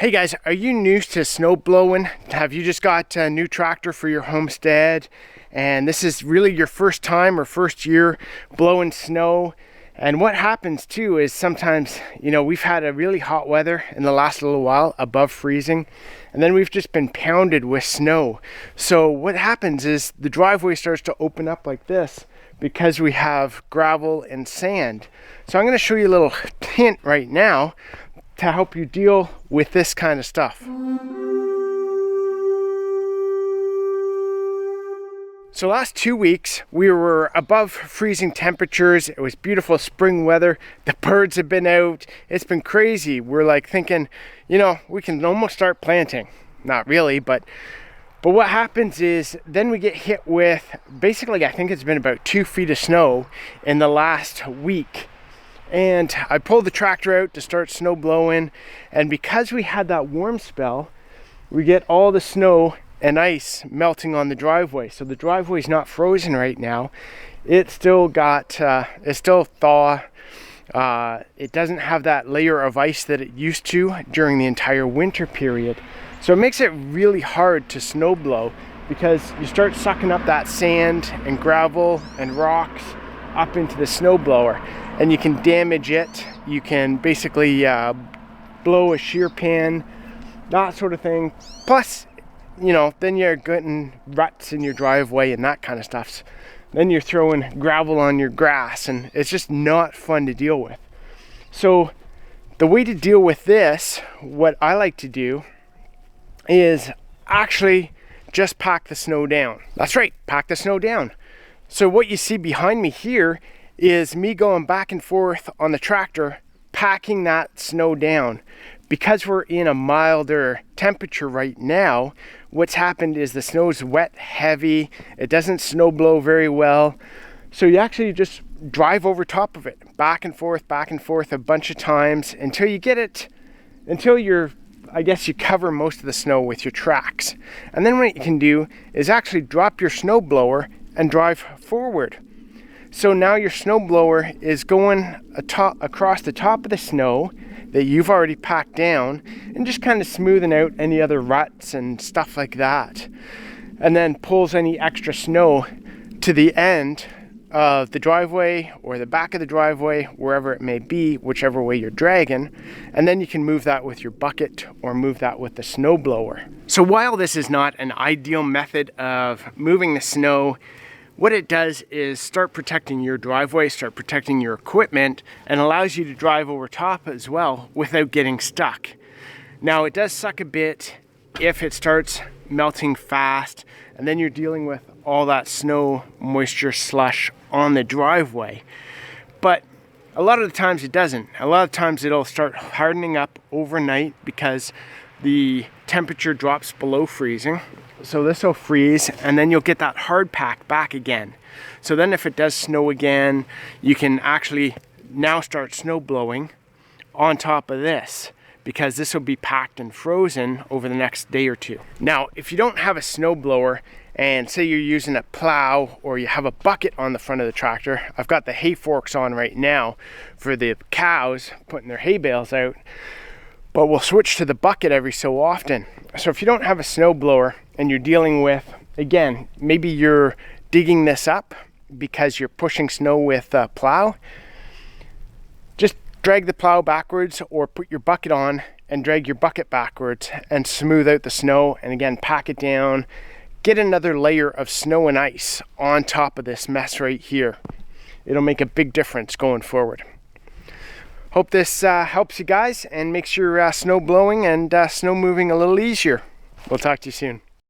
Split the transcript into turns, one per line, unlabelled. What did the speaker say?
Hey guys, are you new to snow blowing? Have you just got a new tractor for your homestead and this is really your first time or first year blowing snow? And what happens too is sometimes, we've had a really hot weather in the last little while, above freezing, and then we've just been pounded with snow. So what happens is the driveway starts to open up like this because we have gravel and sand. So I'm going to show you a little hint right now to help you deal with this kind of stuff. So last 2 weeks we were above freezing temperatures. It was beautiful spring weather. The birds have been out. It's been crazy. We're like thinking, we can almost start planting. Not really, but what happens is then we get hit with basically, I think it's been about 2 feet of snow in the last week. And I pulled the tractor out to start snow blowing, and because we had that warm spell, we get all the snow and ice melting on the driveway. So the driveway's not frozen right now. It's still got, it's still thaw. It doesn't have that layer of ice that it used to during the entire winter period. So it makes it really hard to snow blow because you start sucking up that sand and gravel and rocks up into the snow blower, and you can damage it. You can basically blow a shear pan, that sort of thing. Plus, then you're getting ruts in your driveway and that kind of stuff. Then you're throwing gravel on your grass, and it's just not fun to deal with. So the way to deal with this, what I like to do is actually just pack the snow down. That's right, pack the snow down. So what you see behind me here is me going back and forth on the tractor, packing that snow down. Because we're in a milder temperature right now, what's happened is the snow's wet, heavy, it doesn't snow blow very well. So you actually just drive over top of it, back and forth a bunch of times until you get it, until you cover most of the snow with your tracks. And then what you can do is actually drop your snow blower and drive forward. So now your snow blower is going across the top of the snow that you've already packed down and just kind of smoothing out any other ruts and stuff like that. And then pulls any extra snow to the end of the driveway or the back of the driveway, wherever it may be, whichever way you're dragging. And then you can move that with your bucket or move that with the snow blower. So while this is not an ideal method of moving the snow, what it does is start protecting your driveway, start protecting your equipment, and allows you to drive over top as well without getting stuck. Now it does suck a bit if it starts melting fast, and then you're dealing with all that snow, moisture, slush on the driveway. But a lot of the times it doesn't. A lot of times it'll start hardening up overnight because the temperature drops below freezing. So this will freeze, and then you'll get that hard pack back again. So then if it does snow again, you can actually now start snow blowing on top of this, because this will be packed and frozen over the next day or two. Now, if you don't have a snow blower, and say you're using a plow or you have a bucket on the front of the tractor, I've got the hay forks on right now for the cows putting their hay bales out, but we'll switch to the bucket every so often. So if you don't have a snow blower and you're dealing with, again, maybe you're digging this up because you're pushing snow with a plow, just drag the plow backwards or put your bucket on and drag your bucket backwards and smooth out the snow, and again, pack it down. Get another layer of snow and ice on top of this mess right here. It'll make a big difference going forward. Hope this helps you guys and makes your snow blowing and snow moving a little easier. We'll talk to you soon.